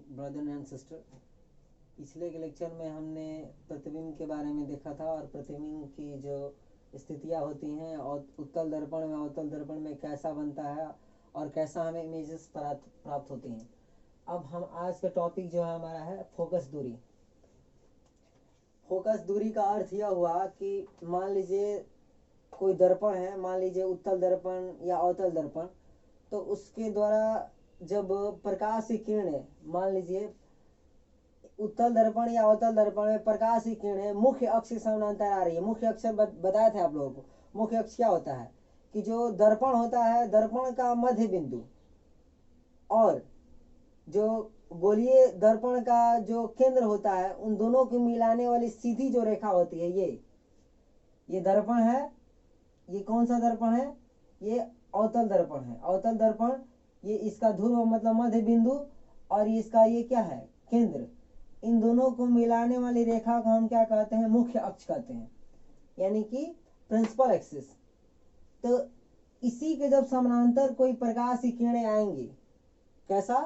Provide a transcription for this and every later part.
Brother and sister, पिछले के lecture में हमने प्रतिबिंब के बारे में देखा था और प्रतिबिंब की जो स्थितियाँ होती हैं और उत्तल दर्पण में अवतल दर्पण में कैसा बनता है और कैसा हमें इमेजेस प्राप्त होती हैं। अब हम आज का टॉपिक जो है हमारा है फोकस दूरी। फोकस दूरी का अर्थ यह हुआ कि मान लीजिए कोई दर्पण है, मान लीजिए उत्तल दर्पण या अवतल दर्पण, तो उसके द्वारा जब प्रकाश की किरणें, मान लीजिए उत्तल दर्पण या अवतल दर्पण में प्रकाश की किरणें मुख्य अक्ष के समानांतर आ रही है। मुख्य अक्ष बताया था आप लोगों को। मुख्य अक्ष क्या होता है कि जो दर्पण होता है, दर्पण का मध्य बिंदु और जो गोलीय दर्पण का जो केंद्र होता है, उन दोनों को मिलाने वाली सीधी जो रेखा होती है, ये दर्पण है। ये कौन सा दर्पण है? ये अवतल दर्पण है। अवतल दर्पण, ये इसका ध्रुव मतलब मध्य बिंदु और इसका ये क्या है? केंद्र। इन दोनों को मिलाने वाली रेखा को हम क्या कहते हैं? मुख्य अक्ष कहते हैं, यानी कि प्रिंसिपल एक्सिस। तो इसी के जब समानांतर कोई प्रकाश की किरणें आएंगी, कैसा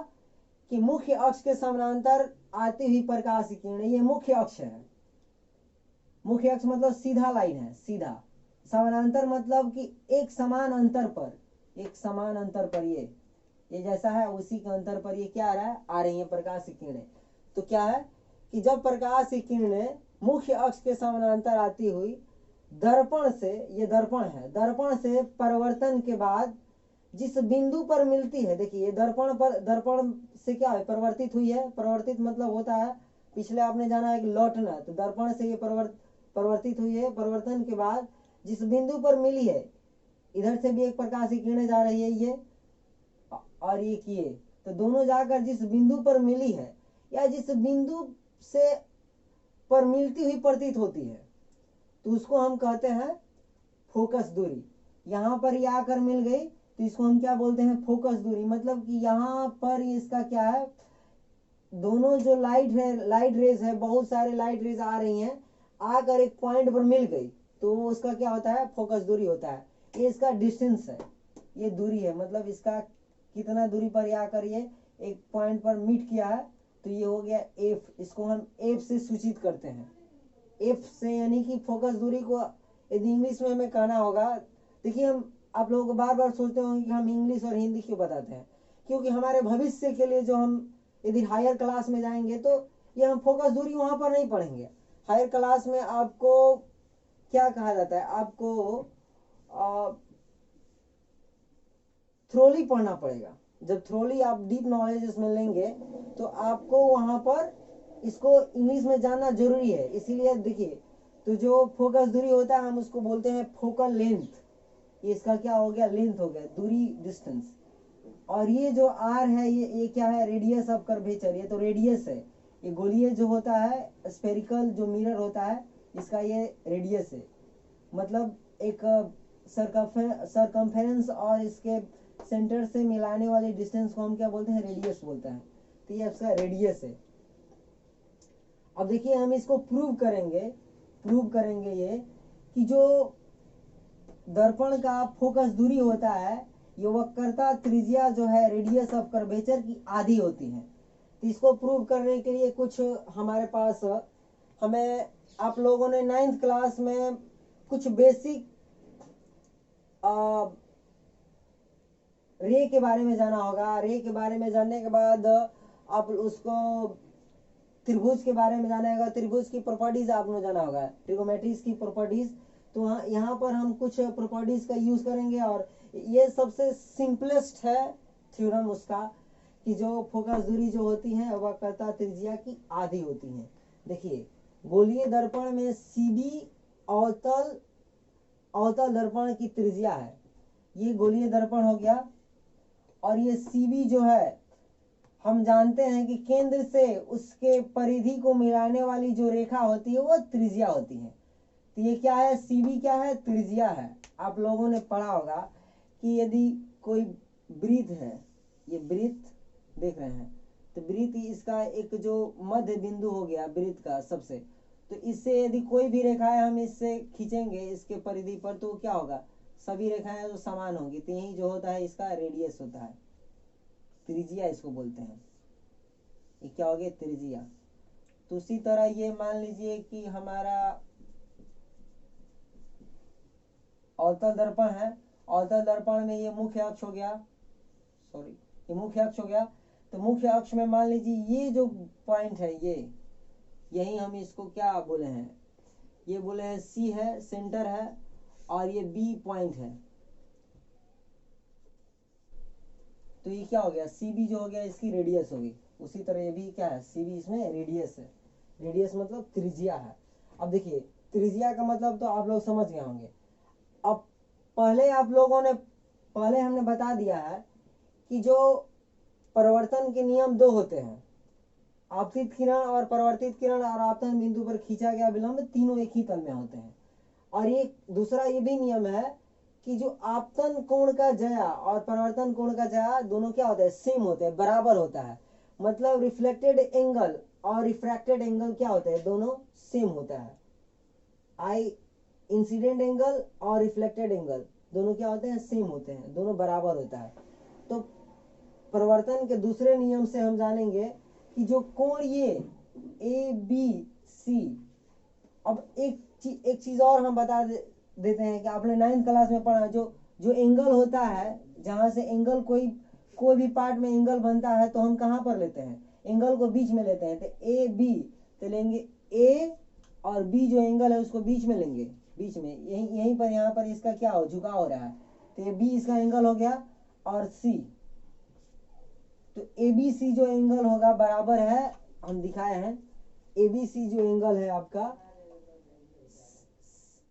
कि मुख्य अक्ष के समानांतर आती हुई प्रकाश की किरणें, ये मुख्य अक्ष है। मुख्य अक्ष मतलब सीधा लाइन है, सीधा। समानांतर मतलब कि एक समान अंतर पर ये जैसा है उसी के अंतर पर ये क्या आ रहा है? आ रही है प्रकाश की किरणें। तो क्या है कि जब प्रकाश की किरणें मुख्य अक्ष के समानांतर आती हुई दर्पण से, ये दर्पण है, दर्पण से परिवर्तन के बाद जिस बिंदु पर मिलती है, देखिए दर्पण से क्या है? परिवर्तित हुई है। परिवर्तित मतलब होता है, पिछले आपने जाना है कि लौटना, तो दर्पण से ये परिवर्तित हुई है। परिवर्तन के बाद जिस बिंदु पर मिली है, इधर से भी एक प्रकाश की किरणें जा रही है, ये और ये किए, तो दोनों जाकर जिस बिंदु पर मिली है या जिस बिंदु से पर मिलती हुई प्रतीत होती है, तो उसको हम कहते हैं फोकस दूरी। यहाँ पर ये आकर मिल गई तो इसको हम क्या बोलते हैं? फोकस दूरी। मतलब कि यहाँ पर इसका क्या है, दोनों जो लाइट रेज है, बहुत सारे लाइट रेज आ रही हैं, आकर एक पॉइंट पर मिल गई, तो उसका क्या होता है? फोकस दूरी होता है। ये इसका डिस्टेंस है, ये दूरी है। मतलब इसका कितना दूरी पर आकर ये एक पॉइंट पर मीट किया है, तो ये हो गया एफ। इसको हम एफ से सूचित करते हैं, एफ से, यानी कि फोकस दूरी को यदि इंग्लिश में हमें कहना होगा। देखिए, हम आप लोगों को बार बार सोचते होंगे कि हम इंग्लिश और हिंदी क्यों बताते हैं, क्योंकि हमारे भविष्य के लिए जो हम यदि हायर क्लास में जाएंगे तो ये हम फोकस दूरी वहां पर नहीं पढ़ेंगे। हायर क्लास में आपको क्या कहा जाता है? आपको थ्योरी पढ़ना पड़ेगा। जब थ्योरी आप डीप नॉलेज में लेंगे तो आपको वहां पर इसको इंग्लिश में जानना जरूरी है। इसीलिए देखिए, तो जो फोकस दूरी होता है हम उसको बोलते हैं फोकल लेंथ। ये इसका क्या हो गया? लेंथ हो गया, दूरी, डिस्टेंस। और ये जो आर है, ये क्या है? Radius of curvature. ये तो रेडियस है। ये गोलीय जो होता है, स्फेरिकल जो मिरर होता है, इसका ये रेडियस है। मतलब एक सरकमफेरेंस और इसके सेंटर से मिलाने वाले डिस्टेंस को हम क्या बोलते हैं? रेडियस बोलते हैं। तो ये इसका रेडियस है। अब देखिए, हम इसको प्रूव करेंगे ये कि जो दर्पण का फोकस दूरी होता है, ये वक्रता त्रिज्या जो है, रेडियस ऑफ कर्वेचर की आधी होती है। तो इसको प्रूव करने के लिए कुछ हमारे पास, हमें आप लोगों ने 9th क्लास में कुछ बेसिक रे के बारे में जाना होगा। रे के बारे में जानने के बाद आप उसको त्रिभुज के बारे में जाना होगा। त्रिभुज की प्रॉपर्टीज आपने जाना होगा, ट्रिगोमेट्रीज की प्रॉपर्टीज। तो यहाँ पर हम कुछ प्रॉपर्टीज का यूज करेंगे और ये सबसे सिंपलेस्ट है थ्योरम उसका, कि जो फोकस दूरी जो होती है वह वक्रता त्रिज्या की आधी होती है। देखिए, गोलीय दर्पण में सीबी अवतल दर्पण की त्रिज्या है। ये गोलीय दर्पण हो गया। और ये सीबी जो है, हम जानते हैं कि केंद्र से उसके परिधि को मिलाने वाली जो रेखा होती है वो त्रिज्या होती है। तो ये क्या है? सीबी क्या है? त्रिज्या है। आप लोगों ने पढ़ा होगा कि यदि कोई वृत्त है, ये वृत्त देख रहे हैं, तो वृत्त इसका एक जो मध्य बिंदु हो गया वृत्त का सबसे, तो इससे यदि कोई भी रेखाएं हम इससे खींचेंगे इसके परिधि पर, तो क्या होगा? सभी रेखाएं तो समान होंगी। तो यही जो होता है इसका रेडियस होता है, त्रिज्या इसको बोलते हैं। ये क्या हो गया, त्रिज्या। तो उसी तरह ये मान लीजिए कि हमारा अवतल दर्पण है, अवतल दर्पण में ये मुख्य अक्ष हो गया, सॉरी ये मुख्य अक्ष हो गया। तो मुख्य अक्ष में मान लीजिए ये जो पॉइंट है, ये यही हम इसको क्या बोले हैं, ये बोले हैं सी है, सेंटर है, और ये बी पॉइंट है। तो ये क्या हो गया, सी बी जो हो गया इसकी रेडियस होगी। उसी तरह ये भी क्या है, सी बी इसमें रेडियस है। रेडियस मतलब त्रिज्या है। अब देखिए त्रिज्या का मतलब तो आप लोग समझ गए होंगे। अब पहले आप लोगों ने, पहले हमने बता दिया है कि जो परिवर्तन के नियम दो होते हैं, आपतित किरण और परावर्तित किरण और आपतन बिंदु पर खींचा गया विलंब, तीनों एक ही तल में होते हैं। और ये दूसरा ये भी नियम है कि जो आपतन कोण का जया और परावर्तन कोण का जया दोनों क्या होता है, सेम होते हैं, बराबर होता है। मतलब रिफ्लेक्टेड एंगल और रिफ्रैक्टेड एंगल क्या होते हैं, दोनों सेम होता है। आई इंसिडेंट एंगल और रिफ्लेक्टेड एंगल दोनों क्या होते हैं, सेम होते हैं, दोनों बराबर होता है। तो परिवर्तन के दूसरे नियम से हम जानेंगे कि जो कोण ये ए बी सी, अब एक चीज और हम बता देते हैं कि आपने 9th क्लास में पढ़ा, जो एंगल होता है, जहां से एंगल कोई भी पार्ट में एंगल बनता है तो हम कहां पर लेते हैं, एंगल को बीच में लेते हैं। तो ए बी तो लेंगे ए और बी जो एंगल है उसको बीच में लेंगे, बीच में यहीं पर, यहाँ पर इसका क्या हो, झुकाव हो रहा है। तो ये बी इसका एंगल हो गया, और सी, तो ए बी सी जो एंगल होगा बराबर है, हम दिखाए हैं, ए बी सी जो एंगल है आपका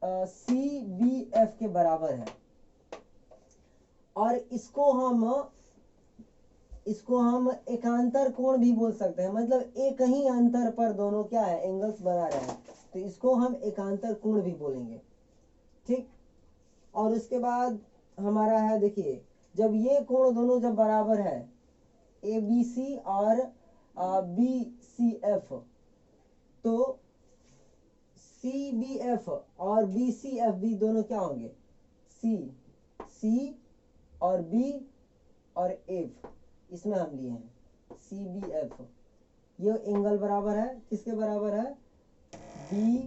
सी बी एफ के बराबर है। और इसको हम एकांतर कोण भी बोल सकते हैं, मतलब एक ही अंतर पर दोनों क्या है, एंगल्स बना रहे हैं, तो इसको हम एकांतर कोण भी बोलेंगे। ठीक। और उसके बाद हमारा है, देखिए जब ये कोण दोनों जब बराबर है, ए बी सी और बी सी एफ, तो सी बी एफ और बी सी एफ भी दोनों क्या होंगे, सी और बी और एफ, इसमें हम लिए हैं सी बी एफ। ये एंगल बराबर है, किसके बराबर है, बी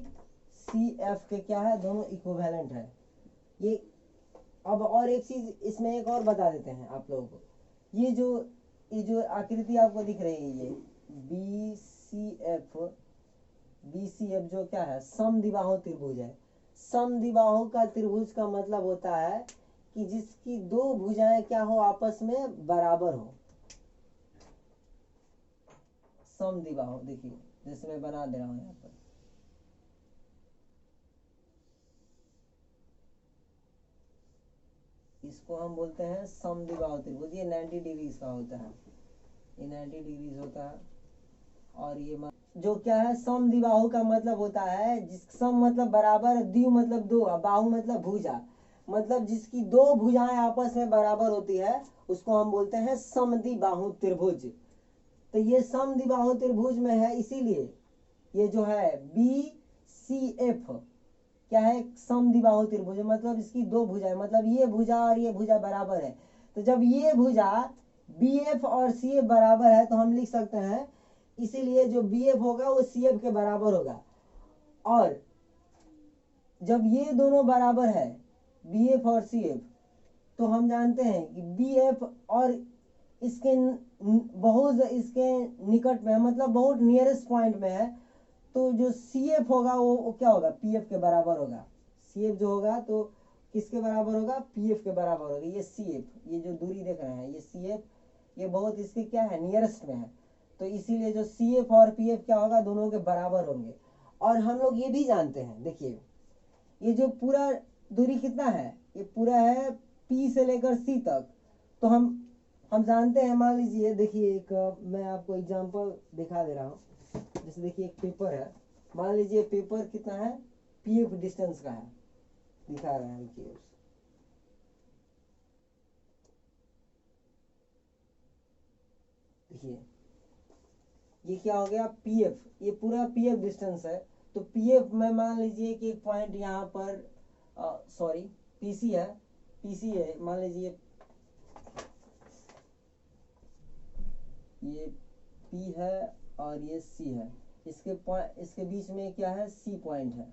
सी एफ के क्या है, दोनों इक्विवेलेंट है। ये अब और एक चीज इसमें एक और बता देते हैं आप लोगों को, ये जो आकृति आपको दिख रही है, ये बी सी एफ जो क्या है, समद्विबाहु त्रिभुज है। समद्विबाहु का त्रिभुज का मतलब होता है कि जिसकी दो भुजाएं क्या हो, आपस में बराबर हो। समद्विबाहु, देखिए जैसे मैं बना दे रहा हूं यहाँ पर, इसको हम बोलते हैं समद्विबाहु त्रिभुज। ये 90 डिग्री का होता है, ये 90 डिग्री होता है। और ये जो क्या है, समद्विबाहु का मतलब होता है, जिस सम मतलब बराबर, द्वि मतलब दो, बाहु मतलब भुजा, मतलब जिसकी दो भुजाएं आपस में बराबर होती है उसको हम बोलते हैं समद्विबाहु त्रिभुज। तो ये समद्विबाहु त्रिभुज में है, इसीलिए ये जो है बी सी एफ क्या है, समद्विबाहु त्रिभुज, मतलब इसकी दो भुजाएं, मतलब ये भुजा और ये भुजा बराबर है। तो जब ये भुजा बी एफ और सी एफ बराबर है तो हम लिख सकते हैं, इसीलिए जो बी एफ होगा वो सी एफ के बराबर होगा। और जब ये दोनों बराबर है, बी एफ और सी एफ, तो हम जानते हैं कि बी एफ और इसके बहुत इसके निकट में, मतलब बहुत नियरेस्ट पॉइंट में है, तो जो सी एफ होगा वो क्या होगा, पी एफ के बराबर होगा। सी एफ जो होगा तो किसके बराबर होगा, पी एफ के बराबर होगा। ये सी एफ, ये जो दूरी देख रहे हैं, ये सी एफ, ये बहुत इसके क्या है, नियरेस्ट में है, तो इसीलिए जो सी एफ और पी एफ क्या होगा, दोनों के बराबर होंगे। और हम लोग ये भी जानते हैं, देखिए ये जो पूरा दूरी कितना है, ये पूरा है पी से लेकर सी तक। तो हम जानते हैं, मान लीजिए, देखिए एक मैं आपको एग्जांपल दिखा दे रहा हूँ। जैसे देखिए एक पेपर है, मान लीजिए पेपर कितना है, पी एफ डिस्टेंस का है, दिखा रहा है, देखिए देखिए ये क्या हो गया, पी एफ, ये पूरा पी एफ डिस्टेंस है। तो पी एफ में मान लीजिए कि एक पॉइंट यहाँ पर, सॉरी पीसी है, पीसी है, मान लीजिए ये P है और ये C है, इसके बीच में क्या है, C पॉइंट है,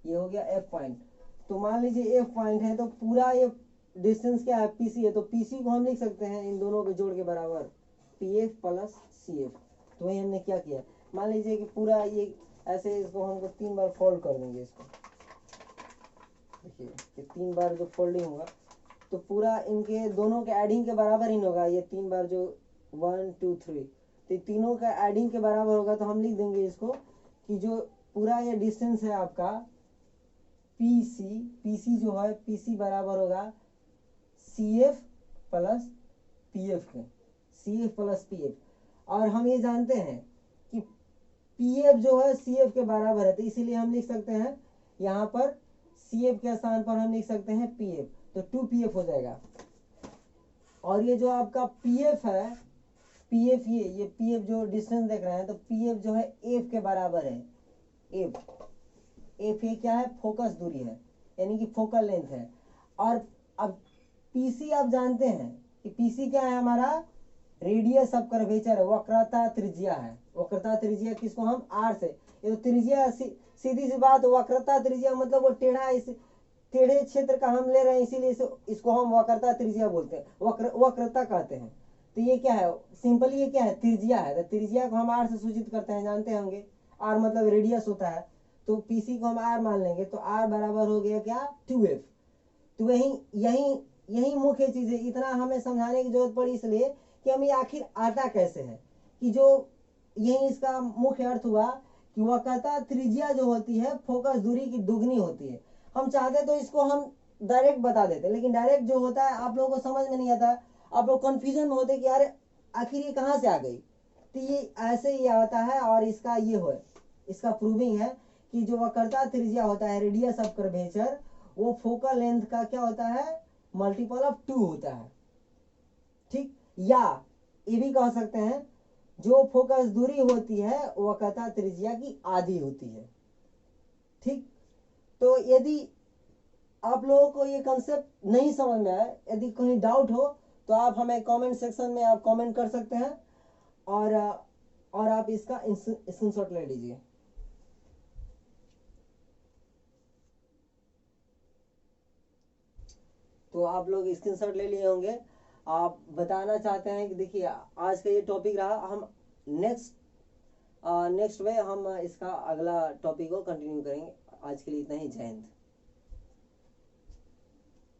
ये हो गया F पॉइंट। तो मान लीजिए F पॉइंट है तो पूरा ये डिस्टेंस क्या है, PC है, तो PC को हम लिख सकते हैं इन दोनों के जोड़ के बराबर PF प्लस CF। तो वही हमने क्या किया, मान लीजिए कि पूरा ये ऐसे इसको हमको 3 बार फोल्ड कर देंगे इसको, देखिए कि 3 बार जो फोल्डिंग होगा तो पूरा इनके दोनों के एडिंग के बराबर ही होगा, ये 3 बार जो 1 2 3, तो तीनों का एडिंग के बराबर होगा। तो हम लिख देंगे इसको कि जो पूरा ये डिस्टेंस है आपका PC जो है PC बराबर होगा CF प्लस PF के, CF प्लस PF। और हम ये जानते हैं कि PF जो है CF के बराबर है, तो इसीलिए हम लिख सकते हैं यहाँ पर CF के स्थान पर हम लिख सकते हैं PF, तो 2PF हो जाएगा। और ये जो आपका PF है, PF ये PF जो डिस्टेंस देख रहे हैं, तो PF जो है F के बराबर है, F ये क्या है, फोकस दूरी है, यानी कि फोकल लेंथ है। और अब PC आप जानते हैं कि PC क्या है हमारा, रेडियस ऑफ कर्वेचर है, वक्रता त्रिज्या है। वक्रता त्रिज्या किसको हम R से, ये तो त्रिज्या सीधी सी बात, वक्रता त्रिज्या मतलब वो टेढ़ा, इस टेढ़े क्षेत्र का हम ले रहे हैं, इसीलिए इसको हम वक्रता त्रिज्या बोलते हैं, वक्रता कहते हैं। तो ये क्या है, सिंपली ये क्या है, त्रिज्या है। तो त्रिज्या को हम R से सूचित करते हैं, जानते होंगे, R मतलब रेडियस होता है, तो PC को हम R मान लेंगे, तो R बराबर हो गया क्या, 2F। तो यही मुख्य चीज है, इतना हमें समझाने की जरूरत पड़ी इसलिए कि हमें आखिर आता कैसे है, कि जो यही इसका मुख्य अर्थ हुआ कि वक्रता त्रिज्या जो होती है फोकस दूरी की दुगनी होती है। हम चाहते तो इसको हम डायरेक्ट बता देते, लेकिन डायरेक्ट जो होता है आप लोगों को समझ में नहीं आता, आप लोग कंफ्यूजन में होते कि यार आखिर ये कहाँ से आ गई। तो ये ऐसे ही आता है, और इसका ये हो, इसका प्रूविंग है कि जो वक्रता त्रिज्या होता है, रेडियस ऑफ कर्वेचर, वो फोकल लेंथ का क्या होता है, मल्टीपल ऑफ 2 होता है। ठीक, या ये भी कह सकते हैं जो फोकस दूरी होती है वक्रता त्रिज्या की आधी होती है। ठीक, तो यदि आप लोगों को ये कंसेप्ट नहीं समझ में आए, यदि कहीं डाउट हो तो आप हमें कमेंट सेक्शन में आप कमेंट कर सकते हैं, और आप इसका स्क्रीनशॉट ले लीजिए। तो आप लोग स्क्रीनशॉट ले लिए होंगे। आप बताना चाहते हैं कि देखिए आज का ये टॉपिक रहा, हम नेक्स्ट वे हम इसका अगला टॉपिक को कंटिन्यू करेंगे। आज के लिए इतना ही, जय हिंद।